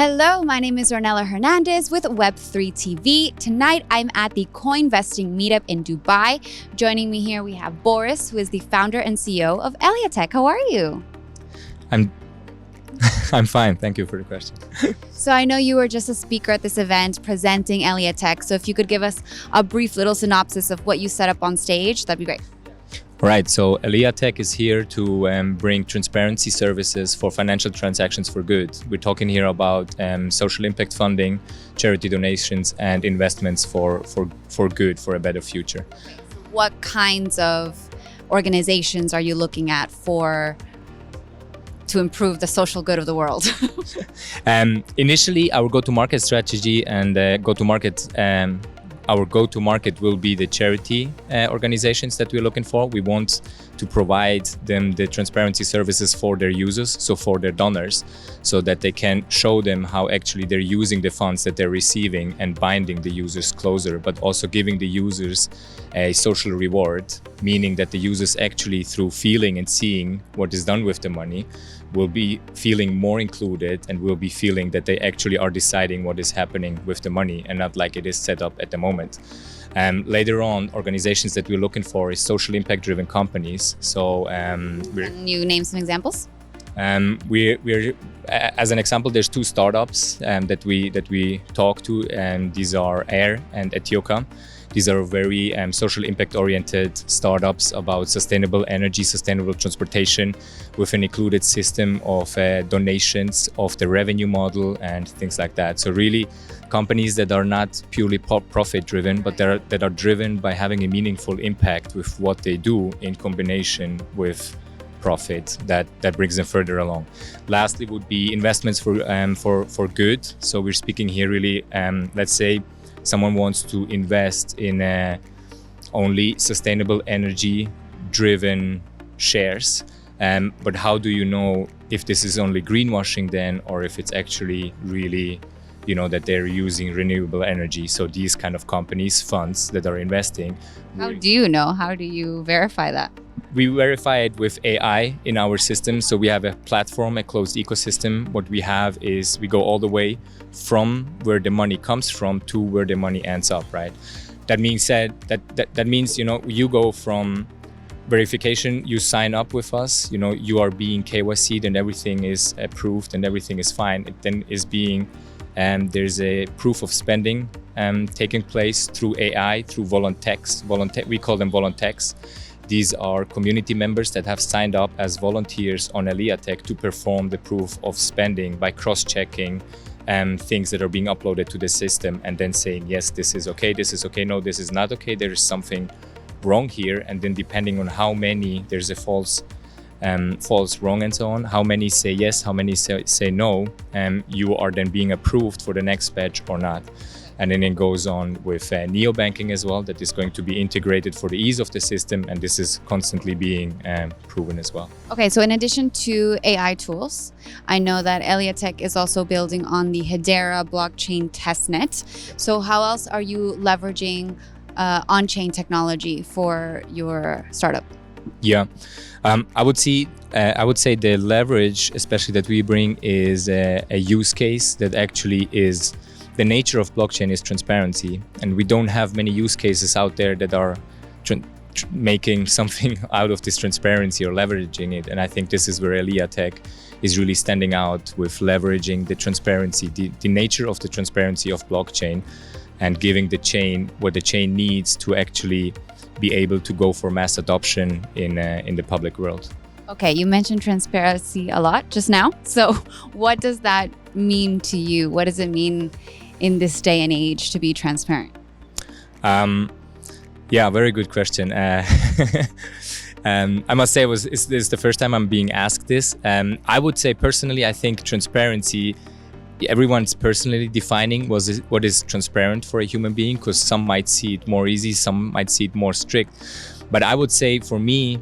Hello, my name is Ornella Hernandez with Web3 TV. Tonight, I'm at the Coinvesting meetup in Dubai. Joining me here, we have Boris, who is the founder and CEO of Eleatek. How are you? I'm fine. Thank you for the question. So I know you were just a speaker at this event presenting Eleatek. So if you could give us a brief little synopsis of what you set up on stage, that'd be great. All right. So Eleatek is here to bring transparency services for financial transactions for good. We're talking here about social impact funding, charity donations, and investments for good, for a better future. What kinds of organizations are you looking at to improve the social good of the world? Initially, our go-to-market strategy and our go-to-market will be the charity organizations that we're looking for. We want to provide them the transparency services for their users, so for their donors, so that they can show them how actually they're using the funds that they're receiving and binding the users closer, but also giving the users a social reward, meaning that the users actually, through feeling and seeing what is done with the money, will be feeling more included and will be feeling that they actually are deciding what is happening with the money and not like it is set up at the moment. Later on, organizations that we're looking for is social impact driven companies. So Can you name some examples? We're as an example, there's two startups that we talk to, and these are Air and Etioka. These are very social impact-oriented startups about sustainable energy, sustainable transportation, with an included system of donations of the revenue model and things like that. So really, companies that are not purely profit-driven, but that are driven by having a meaningful impact with what they do in combination with profit that brings them further along. Lastly, would be investments for good. So we're speaking here really, let's say, someone wants to invest in only sustainable energy driven shares. But how do you know if this is only greenwashing then, or if it's actually really, that they're using renewable energy? So these kind of companies, funds that are investing. How do you know? How do you verify that? We verify it with AI in our system. So we have a platform, a closed ecosystem. What we have is we go all the way from where the money comes from to where the money ends up, right? That means that means, you go from verification, you sign up with us, you are being KYC'd and everything is approved and everything is fine. It then is being, there's a proof of spending taking place through AI, through volunteers. We call them volunteers. These are community members that have signed up as volunteers on Eleatek to perform the proof of spending by cross-checking things that are being uploaded to the system and then saying, yes, this is okay, no, this is not okay, there is something wrong here. And then depending on how many, there's a false wrong and so on, how many say yes, how many say no, you are then being approved for the next batch or not. And then it goes on with neobanking as well, that is going to be integrated for the ease of the system, and this is constantly being proven as well. Okay, so in addition to AI tools, I know that Eleatek is also building on the Hedera blockchain testnet. So how else are you leveraging on-chain technology for your startup? Yeah, I would say the leverage, especially that we bring, is a use case that actually is. The nature of blockchain is transparency, and we don't have many use cases out there that are making something out of this transparency or leveraging it. And I think this is where Eleatek is really standing out with leveraging the transparency, the nature of the transparency of blockchain, and giving the chain what the chain needs to actually be able to go for mass adoption in the public world. Okay, you mentioned transparency a lot just now. So what does that mean to you? What does it mean in this day and age to be transparent? Yeah, very good question. I must say this is the first time I'm being asked this. I would say personally, I think transparency, everyone's personally defining what is transparent for a human being, because some might see it more easy, some might see it more strict. But I would say for me,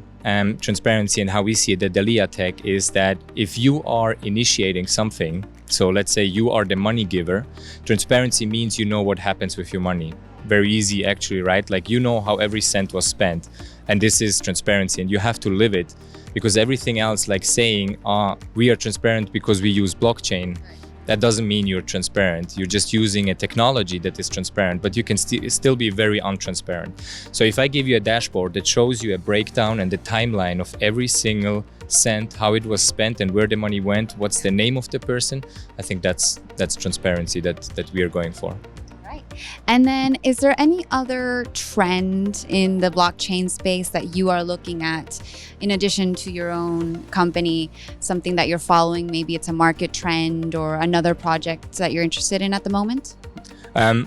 transparency and how we see it at Eleatek is that if you are initiating something, so let's say you are the money giver, transparency means you know what happens with your money. Very easy actually, right? Like how every cent was spent, and this is transparency, and you have to live it, because everything else, like saying we are transparent because we use blockchain, that doesn't mean you're transparent. You're just using a technology that is transparent, but you can still be very untransparent. So if I give you a dashboard that shows you a breakdown and the timeline of every single cent, how it was spent and where the money went, what's the name of the person, I think that's transparency that we are going for. Right. And then is there any other trend in the blockchain space that you are looking at in addition to your own company, something that you're following? Maybe it's a market trend or another project that you're interested in at the moment?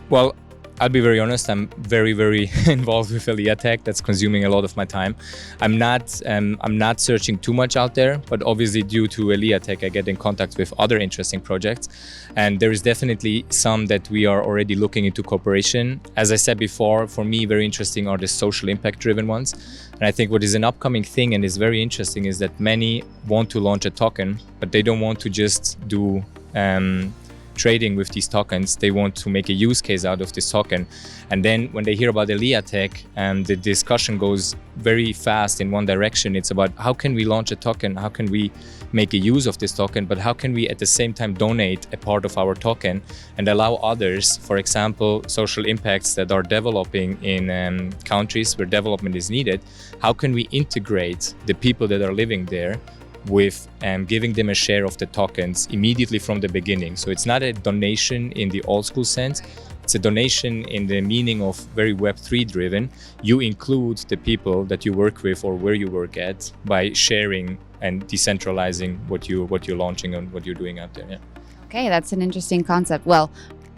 Well, I'll be very honest, I'm very, very involved with Eleatek. That's consuming a lot of my time. I'm not searching too much out there, but obviously due to Eleatek, I get in contact with other interesting projects. And there is definitely some that we are already looking into cooperation. As I said before, for me, very interesting are the social impact driven ones. And I think what is an upcoming thing and is very interesting is that many want to launch a token, but they don't want to just do trading with these tokens. They want to make a use case out of this token. And then when they hear about Eleatek, the discussion goes very fast in one direction. It's about how can we launch a token? How can we make a use of this token? But how can we at the same time donate a part of our token and allow others, for example, social impacts that are developing in countries where development is needed, how can we integrate the people that are living there with giving them a share of the tokens immediately from the beginning. So it's not a donation in the old school sense, it's a donation in the meaning of very Web3 driven. You include the people that you work with or where you work at by sharing and decentralizing what you're launching and what you're doing out there. Yeah. Okay, that's an interesting concept. Well,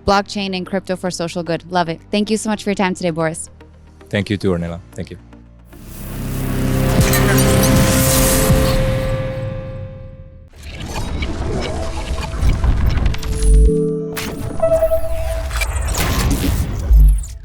blockchain and crypto for social good. Love it. Thank you so much for your time today, Boris. Thank you too, Ornella. Thank you.